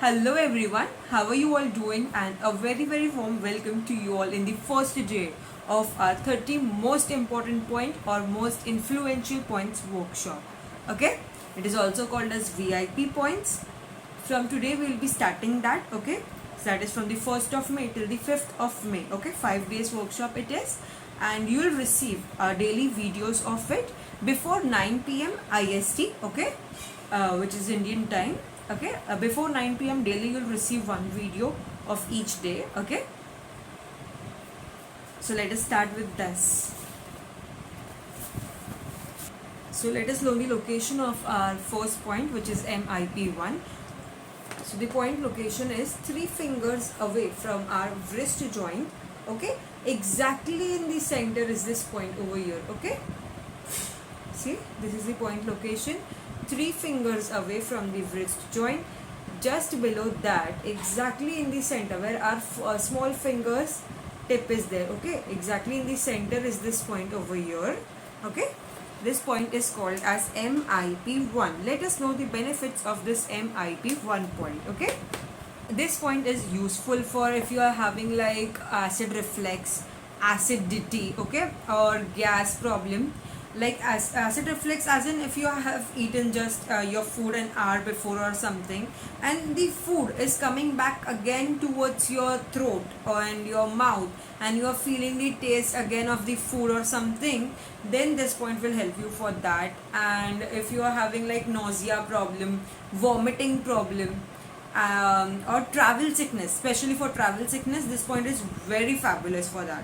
Hello everyone, how are you all doing? And a very warm welcome to you all in the first day of our 30 most important point or most influential points workshop. Okay, it is also called as VIP points. From today we will be starting that. Okay, so that is from the 1st of May till the 5th of May. Okay, 5 days workshop it is, and you will receive daily videos of it before 9 p.m. IST. Okay, which is Indian time. Okay, before 9 p.m. daily you'll receive one video of each day. Okay, so let us start with this. So let us know the location of our first point, which is MIP1. So the point location is 3 fingers away from our wrist joint. Okay, exactly in the center is this point over here. Okay, see, this is the point location, 3 fingers away from the wrist joint. Just below that, exactly in the center where our small fingers tip is there. Okay, exactly in the center is this point over here. Okay, this point is called as MIP1. Let us know the benefits of this MIP1 point. Okay, this point is useful for if you are having like acid reflux, acidity, okay, or gas problem. Like acid reflux, as in if you have eaten just your food an hour before or something, and the food is coming back again towards your throat and your mouth, and you are feeling the taste again of the food or something, then this point will help you for that. And if you are having like nausea problem, vomiting problem, or travel sickness, especially for travel sickness, this point is very fabulous for that.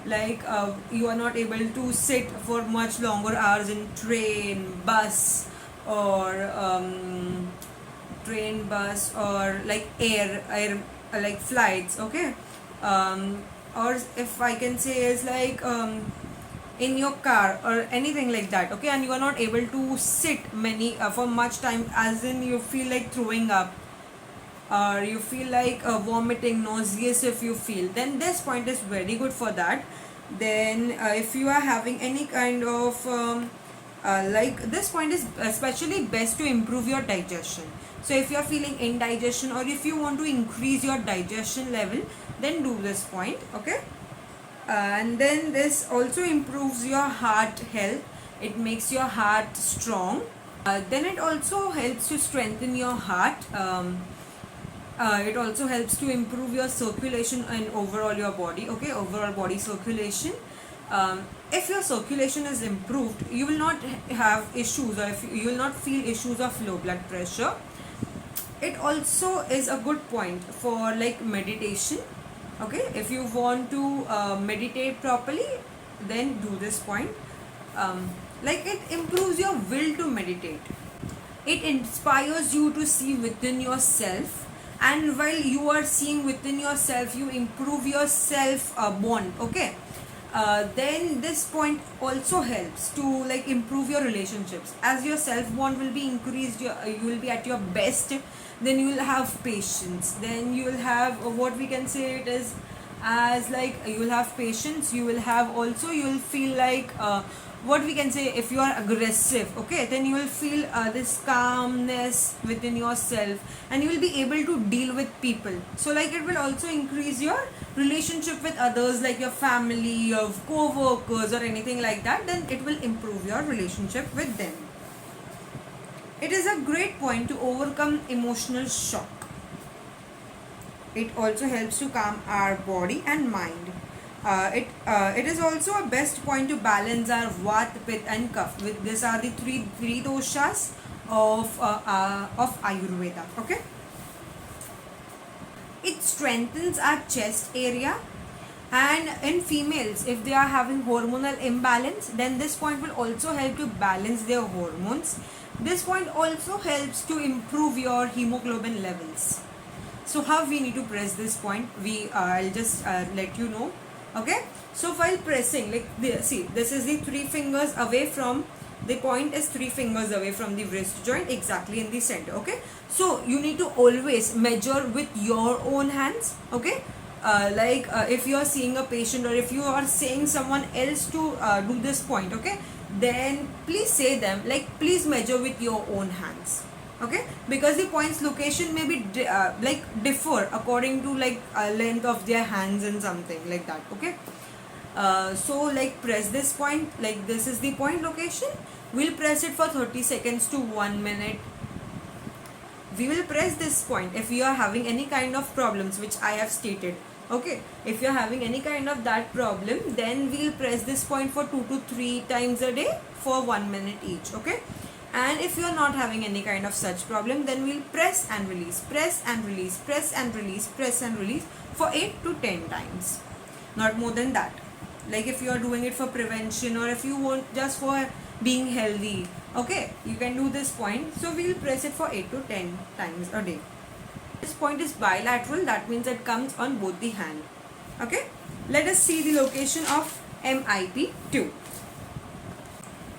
Like you are not able to sit for much longer hours in train, bus, or like air like flights. Okay, or if I can say is like in your car or anything like that. Okay, and you are not able to sit many for much time, as in you feel like throwing up, or you feel like vomiting, nauseous if you feel, then this point is very good for that. Then if you are having any kind of like, this point is especially best to improve your digestion. So if you are feeling indigestion, or if you want to increase your digestion level, then do this point. Okay, and then this also improves your heart health. It makes your heart strong. Then it also helps to strengthen your heart. It also helps to improve your circulation and overall your body. Okay, overall body circulation. If your circulation is improved, you will not have issues, or if you will not feel issues of low blood pressure. It also is a good point for like meditation. Okay, if you want to meditate properly, then do this point. Like, it improves your will to meditate. It inspires you to see within yourself, and while you are seeing within yourself, you improve your self bond. Okay, then this point also helps to like improve your relationships, as your self bond will be increased. You will be at your best. Then you will have patience. Then you will have what we can say it is as like, you will have patience. You will have also, you will feel like what we can say, if you are aggressive, okay, then you will feel this calmness within yourself, and you will be able to deal with people. So like, it will also increase your relationship with others, like your family, your co-workers, or anything like that. Then it will improve your relationship with them. It is a great point to overcome emotional shock. It also helps to calm our body and mind. It is also a best point to balance our Vata, Pitta and Kapha. These are the three doshas of Ayurveda. Okay. It strengthens our chest area, and in females, if they are having hormonal imbalance, then this point will also help to balance their hormones. This point also helps to improve your hemoglobin levels. So how we need to press this point, I'll just let you know. Okay, so while pressing, like see, this is the 3 fingers away from the point, is 3 fingers away from the wrist joint, exactly in the center. Okay, so you need to always measure with your own hands. Okay, if you are seeing a patient, or if you are saying someone else to do this point, okay, then please say them like, please measure with your own hands. okay, because the point's location may be like differ according to like length of their hands and something like that, okay. So like press this point, like this is the point location. We'll press it for 30 seconds to 1 minute. We will press this point if you are having any kind of problems which I have stated, okay. If you are having any kind of that problem, then we'll press this point for 2 to 3 times a day for 1 minute each, okay. And if you are not having any kind of such problem, then we'll press and release, press and release, press and release, press and release for 8 to 10 times, not more than that. Like if you are doing it for prevention, or if you want just for being healthy, okay, you can do this point. So we will press it for 8 to 10 times a day. This point is bilateral, that means it comes on both the hand, okay. Let us see the location of MIP2.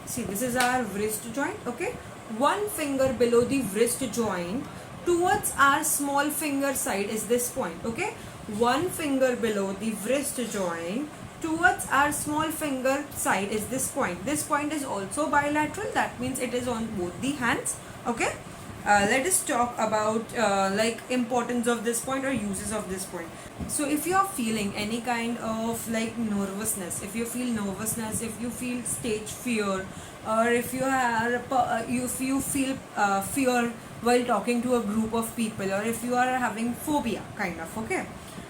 See, this is our wrist joint, okay. One finger below the wrist joint towards our small finger side is this point, okay. One finger below the wrist joint towards our small finger side is this point. This point is also bilateral, that means it is on both the hands, okay. Let us talk about like importance of this point or uses of this point. So if you are feeling any kind of like nervousness, if you feel nervousness, if you feel stage fear, or if you are if you feel fear while talking to a group of people, or if you are having phobia kind of, okay,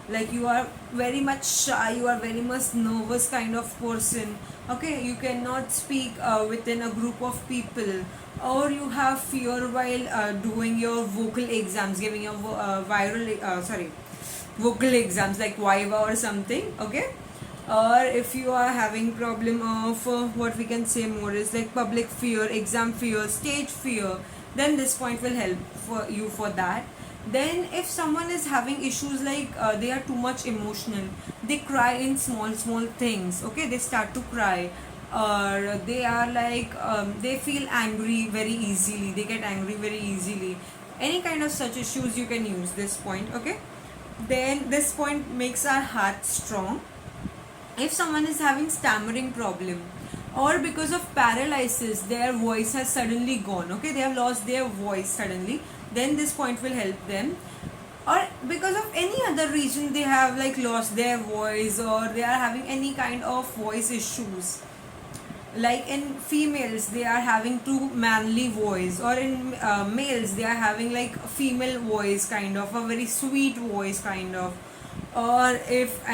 like you are very much shy, you are very much nervous kind of person, okay, you cannot speak within a group of people, or you have fear while doing your vocal exams, giving your vocal exams like Viva or something, okay. Or if you are having problem of what we can say more is like public fear, exam fear, stage fear, then this point will help for you for that. Then if someone is having issues like they are too much emotional, they cry in small things, okay, they start to cry, or they are like they feel angry very easily, they get angry very easily, any kind of such issues, you can use this point, okay. Then this point makes our heart strong. If someone is having stammering problem, or because of paralysis their voice has suddenly gone, okay, they have lost their voice suddenly, then this point will help them. Or because of any other reason they have like lost their voice, or they are having any kind of voice issues, like in females they are having too manly voice, or in males they are having like a female voice kind of a very sweet voice kind of, or if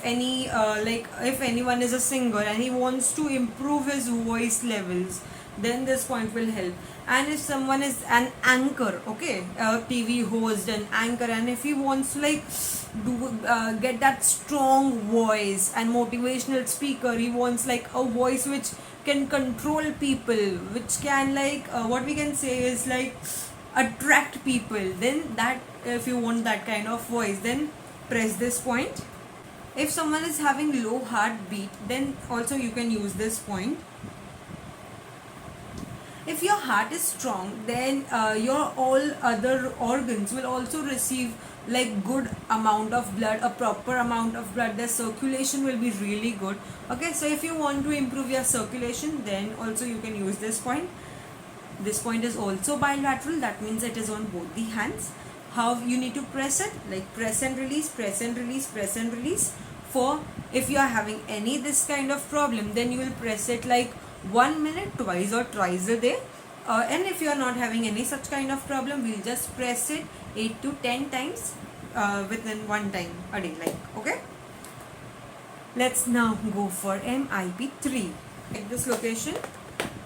any like if anyone is a singer and he wants to improve his voice levels, then this point will help. And if someone is an anchor, okay, a TV host and anchor, and if he wants to like do get that strong voice and motivational speaker, he wants like a voice which can control people, which can like what we can say is like attract people, then that if you want that kind of voice, then press this point. If someone is having low heartbeat, then also you can use this point. If your heart is strong, then your all other organs will also receive like good amount of blood, a proper amount of blood, the circulation will be really good, okay. So if you want to improve your circulation, then also you can use this point. This point is also bilateral, that means it is on both the hands. How you need to press it, like press and release, press and release, press and release. For if you are having any this kind of problem, then you will press it like 1 minute twice or thrice a day. And if you are not having any such kind of problem, we'll just press it 8 to 10 times within one time a day, like, okay. Let's now go for MIP3. At this location,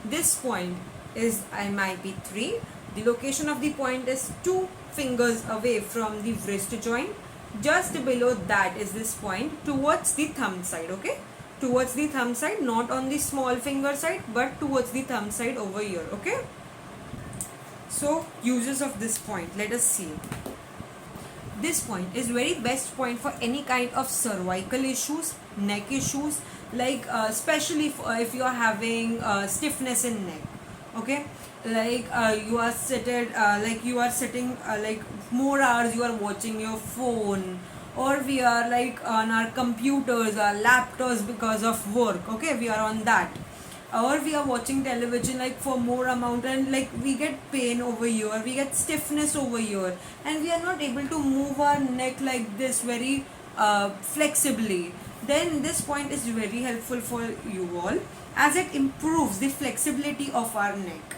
this point is MIP3. The location of the point is 2 fingers away from the wrist joint. Just below that is this point towards the thumb side, okay, towards the thumb side, not on the small finger side, but towards the thumb side over here, okay. So uses of this point, let us see. This point is very best point for any kind of cervical issues, neck issues, like especially if you are having stiffness in neck, okay, like you are seated like you are sitting like more hours, you are watching your phone, or we are like on our computers, our laptops because of work, okay, we are on that. or we are watching television like for more amount, and like we get pain over here, we get stiffness over here, and we are not able to move our neck like this very flexibly, then this point is very helpful for you all, as it improves the flexibility of our neck.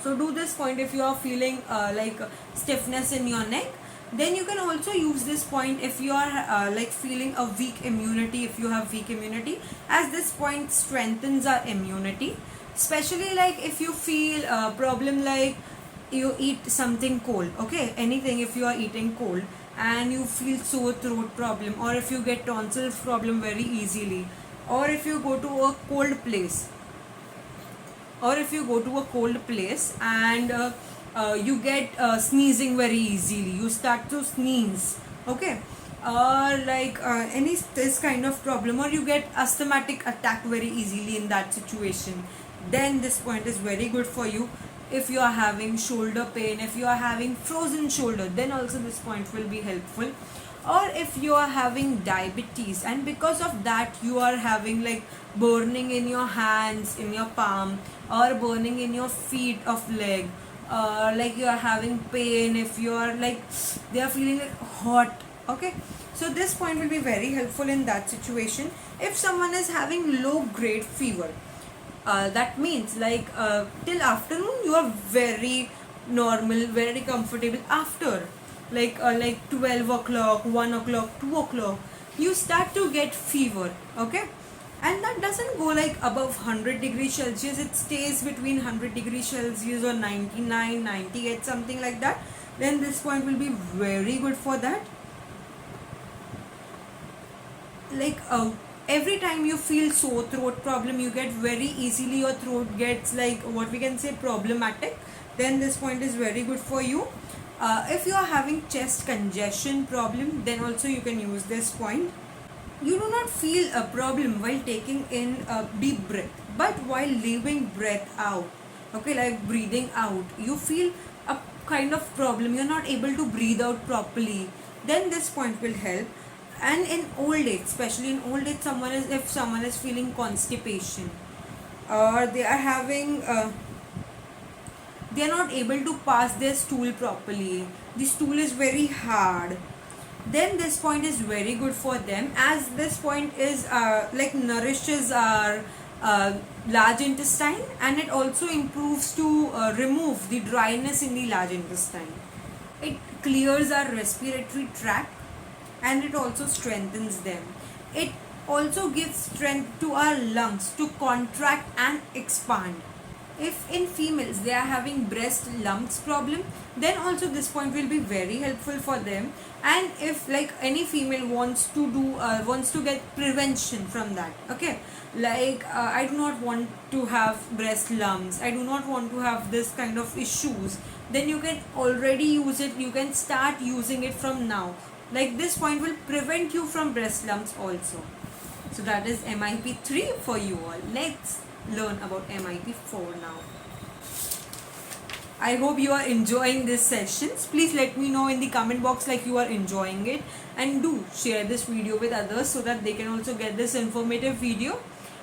So do this point if you are feeling like stiffness in your neck. Then you can also use this point if you are like feeling a weak immunity, if you have weak immunity, as this point strengthens our immunity, especially like if you feel a problem like you eat something cold, okay, anything, if you are eating cold and you feel sore throat problem, or if you get tonsil problem very easily, or if you go to a cold place, and you get sneezing very easily, you start to sneeze, okay, or like any this kind of problem, or you get asthmatic attack very easily in that situation, then this point is very good for you. If you are having shoulder pain, if you are having frozen shoulder, then also this point will be helpful. Or if you are having diabetes and because of that you are having like burning in your hands, in your palm, or burning in your feet of leg, like you are having pain, if you are like they are feeling like hot, okay, so this point will be very helpful in that situation. If someone is having low grade fever, that means like till afternoon you are very normal, very comfortable. After like 12 o'clock, 1 o'clock, 2 o'clock, you start to get fever, okay, and that doesn't go like above 100 degrees Celsius, it stays between 100 degrees Celsius or 99, 98, something like that, then this point will be very good for that. Like every time you feel sore throat problem, you get very easily your throat gets like what we can say problematic, then this point is very good for you. If you are having chest congestion problem, then also you can use this point. You do not feel a problem while taking in a deep breath, but while leaving breath out, okay, like breathing out, you feel a kind of problem, you're not able to breathe out properly, then this point will help. And in old age, especially in old age, if someone is feeling constipation, or they are having they are not able to pass their stool properly, the stool is very hard, then this point is very good for them, as this point is like nourishes our large intestine, and it also improves to remove the dryness in the large intestine. It clears our respiratory tract, and it also strengthens them. It also gives strength to our lungs to contract and expand. If in females they are having breast lumps problem, then also this point will be very helpful for them. And if like any female wants to get prevention from that, okay, like I do not want to have breast lumps, I do not want to have this kind of issues, then you can already use it, you can start using it from now. Like this point will prevent you from breast lumps also. So that is MIP 3 for you all. Let's learn about MIP 4 now. I hope you are enjoying this sessions. Please let me know in the comment box like you are enjoying it, and do share this video with others so that they can also get this informative video.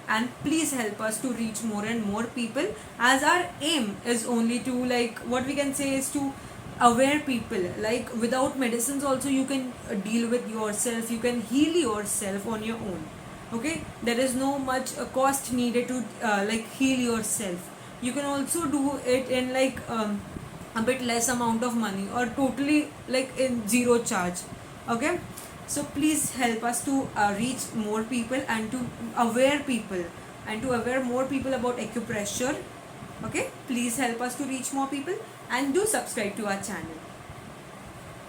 And please help us to reach more and more people, as our aim is only to like what we can say is to aware people, like without medicines also you can deal with yourself, you can heal yourself on your own, okay, there is no much cost needed to like heal yourself. You can also do it in like a bit less amount of money, or totally like in zero charge, okay. So please help us to reach more people, and to aware people, and to aware more people about acupressure, okay. Please help us to reach more people, and do subscribe to our channel.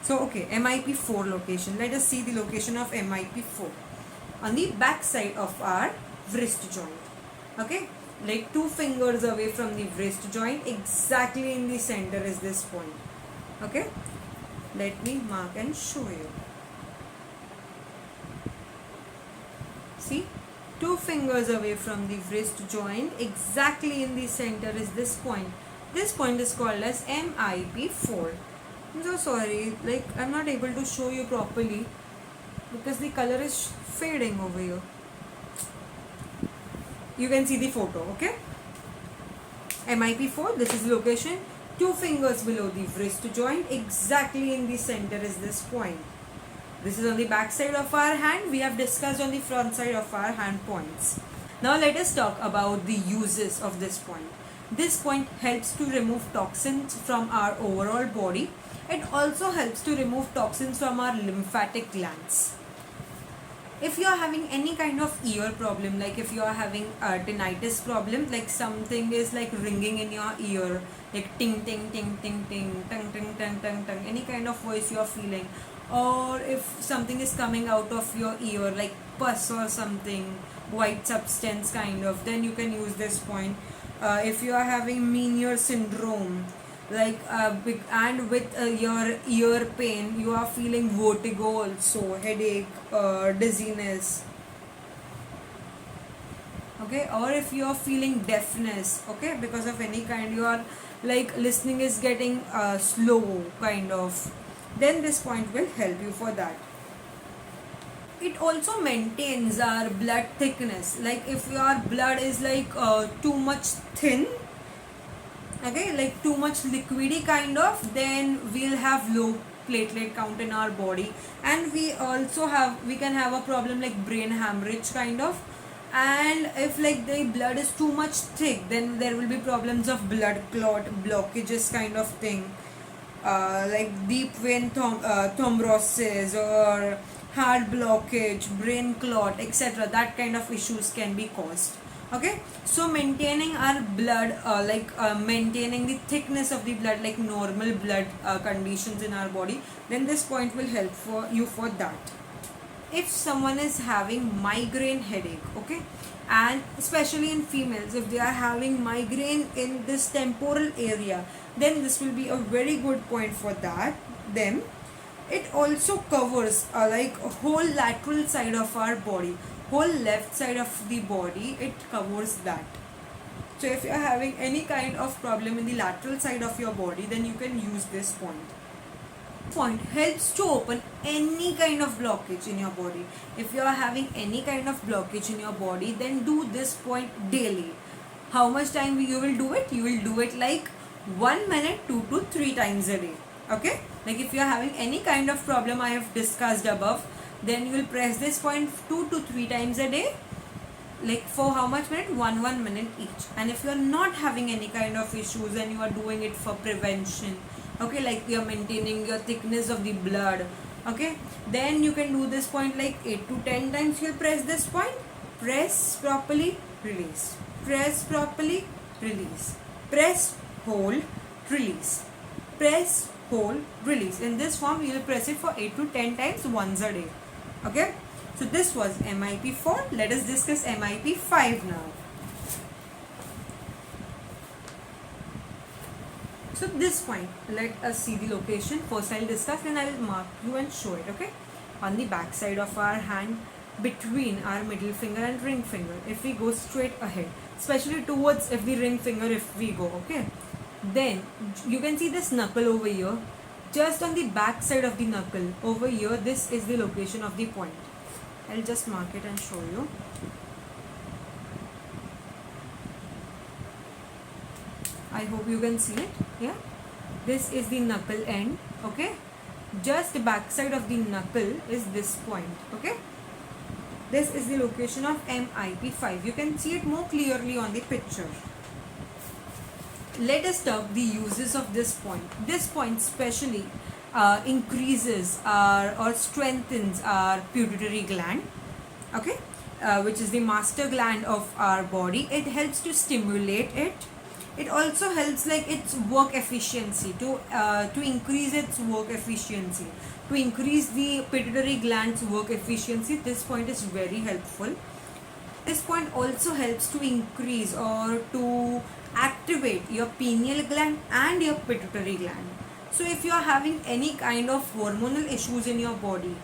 So okay, MIP 4 location. Let us see the location of MIP 4 on the back side of our wrist joint, okay, like 2 fingers away from the wrist joint, exactly in the center is this point, okay. Let me mark and show you. See, 2 fingers away from the wrist joint, exactly in the center is this point. This point is called as MIP 4. I'm so sorry, like I'm not able to show you properly because the color is fading over here. you can see the photo. Okay, MIP4, this is the location. 2 fingers below the wrist joint, exactly in the center is this point. This is on the back side of our hand. We have discussed on the front side of our hand points. Now let us talk about the uses of this point. This point helps to remove toxins from our overall body. It also helps to remove toxins from our lymphatic glands. If you are having any kind of ear problem, like if you are having a tinnitus problem, like something is like ringing in your ear, like ting ting ting ting ting tung tung tung tung tung, any kind of voice you are feeling, or if something is coming out of your ear like pus or something, white substance kind of, then you can use this point. If you are having Meniere syndrome, like and with your ear pain, you are feeling vertigo also, headache, dizziness, okay, or if you are feeling deafness, okay, because of any kind, you are like listening is getting slow kind of, then this point will help you for that. It also maintains our blood thickness. Like if your blood is like too much thin, okay, like too much liquidy kind of, then we'll have low platelet count in our body, and we can have a problem like brain hemorrhage kind of. And if like the blood is too much thick, then there will be problems of blood clot, blockages kind of thing, like deep vein thrombosis or heart blockage, brain clot, etc. That kind of issues can be caused. Okay, so maintaining our blood, maintaining the thickness of the blood, like normal blood conditions in our body, then this point will help for you for that. If someone is having migraine headache, okay, and especially in females, if they are having migraine in this temporal area, then this will be a very good point for that. Then it also covers like a whole lateral side of our body, whole left side of the body, it covers that. So if you are having any kind of problem in the lateral side of your body, then you can use this point. Point helps to open any kind of blockage in your body. If you are having any kind of blockage in your body, then do this point daily. How much time you will do it? You will do it like 1 minute 2 to 3 times a day. Okay, like if you are having any kind of problem I have discussed above, then you will press this point 2 to 3 times a day, like for how much minute? 1 minute each. And if you are not having any kind of issues and you are doing it for prevention, okay, like you are maintaining your thickness of the blood, okay, then you can do this point like 8 to 10 times. You'll press this point, press properly, release, press properly, release, press, hold, release, press, hold, release. In this form you will press it for 8 to 10 times once a day. Okay, so this was MIP4. Let us discuss MIP5 now. So this point, let us see the location. First I will discuss, and I will mark you and show it. Okay, on the back side of our hand, between our middle finger and ring finger. If we go straight ahead, especially towards if the ring finger, if we go, okay, then you can see this knuckle over here. Just on the back side of the knuckle over here, this is the location of the point. I'll just mark it and show you. I hope you can see it. Yeah, this is the knuckle end. Okay, just the back side of the knuckle is this point. Okay, this is the location of MIP5. You can see it more clearly on the picture. Let us talk the uses of this point. This point specially increases or strengthens our pituitary gland, okay, which is the master gland of our body. It helps to stimulate it. It also helps like its work efficiency, to increase its work efficiency, to increase the pituitary gland's work efficiency. This point is very helpful. This point also helps to increase or to activate your pineal gland and your pituitary gland. So if you are having any kind of hormonal issues in your body,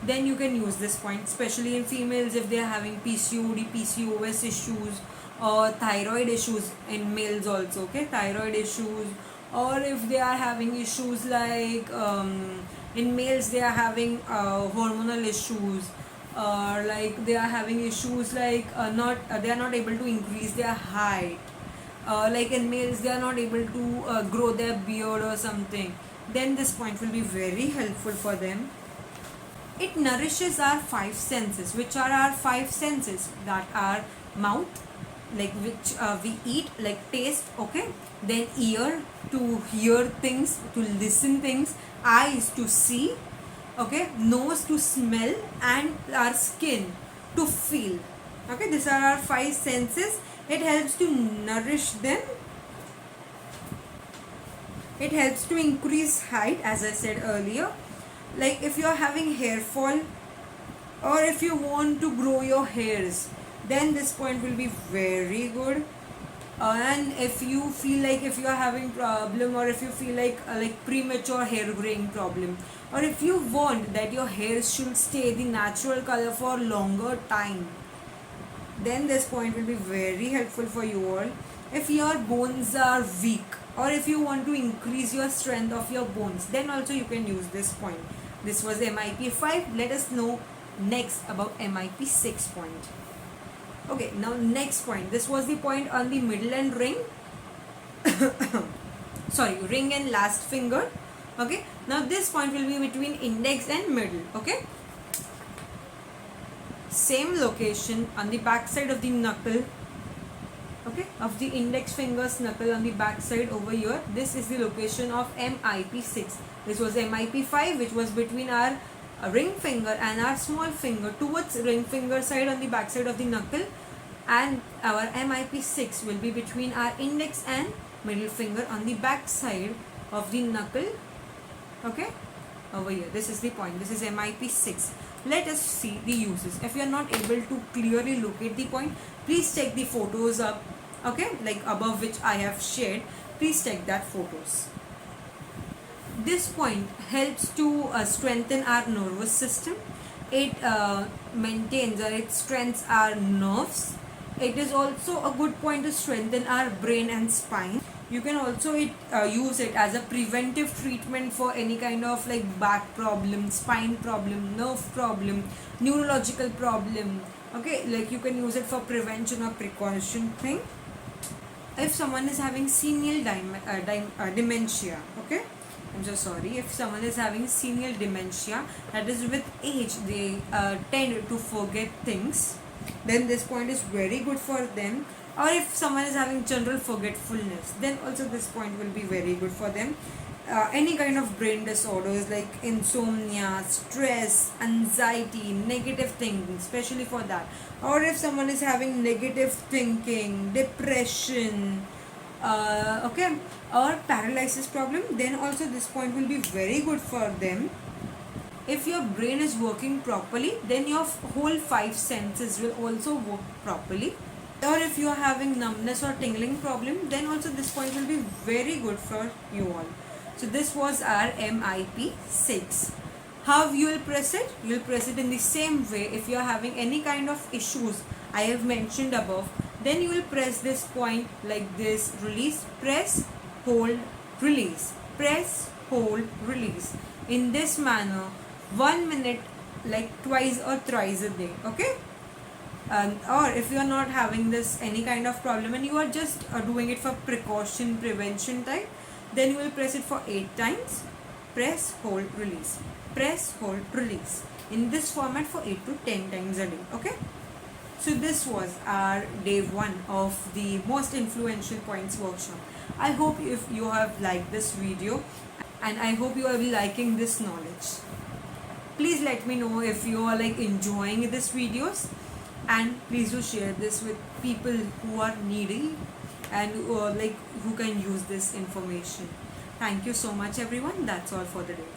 then you can use this point, especially in females if they are having PCOD, PCOS issues, or thyroid issues in males also, okay, thyroid issues, or if they are having issues like in males they are having hormonal issues, like they are having issues like not they are not able to increase their height, like in males they are not able to grow their beard or something, then this point will be very helpful for them. It nourishes our five senses. Which are our five senses? That are mouth, like which we eat, like taste, okay, then ear to hear things, to listen things, eyes to see, okay, nose to smell, and our skin to feel. Okay, these are our five senses. It helps to nourish them. It helps to increase height, as I said earlier. Like if you are having hair fall, or if you want to grow your hairs, then this point will be very good. And if you feel like if you are having problem, or if you feel like premature hair growing problem, or if you want that your hairs should stay the natural color for longer time, then this point will be very helpful for you all. If your bones are weak, or if you want to increase your strength of your bones, then also you can use this point. This was MIP 5. Let us know next about MIP 6 point. Okay, now next point. This was the point on the middle and ring. Sorry, ring and last finger. Okay, now this point will be between index and middle. Okay, same location on the back side of the knuckle, okay, of the index finger's knuckle on the back side over here. This is the location of MIP 6. This was MIP 5, which was between our ring finger and our small finger, towards ring finger side on the back side of the knuckle, and our MIP 6 will be between our index and middle finger on the back side of the knuckle, okay, over here. This is the point. This is MIP 6. Let us see the uses. If you are not able to clearly locate the point, please check the photos up, okay, like above which I have shared. Please check that photos. This point helps to strengthen our nervous system. It maintains, or it strengthens our nerves. It is also a good point to strengthen our brain and spine. You can also use it as a preventive treatment for any kind of like back problem, spine problem, nerve problem, neurological problem. Okay, like you can use it for prevention or precaution thing. If someone is having senile dementia, okay, I'm so sorry, if someone is having senile dementia, that is with age they tend to forget things, then this point is very good for them. Or if someone is having general forgetfulness, then also this point will be very good for them. Any kind of brain disorders like insomnia, stress, anxiety, negative thinking, especially for that. Or if someone is having negative thinking, depression, okay, or paralysis problem, then also this point will be very good for them. If your brain is working properly, then your whole five senses will also work properly. Or if you are having numbness or tingling problem, then also this point will be very good for you all. So this was our MIP 6. How you will press it? You will press it in the same way. If you are having any kind of issues I have mentioned above, then you will press this point like this. Release, press, hold, release, press, hold, release. In this manner, 1 minute, like twice or thrice a day. Okay. Or if you are not having this any kind of problem and you are just doing it for precaution, prevention type, then you will press it for 8 times. Press, hold, release. Press, hold, release. In this format for 8 to 10 times a day. Okay. So this was our day 1 of the most influential points workshop. I hope if you have liked this video, and I hope you will be liking this knowledge. Please let me know if you are like enjoying these videos, and please do share this with people who are needy and who can use this information. Thank you so much everyone. That's all for the day.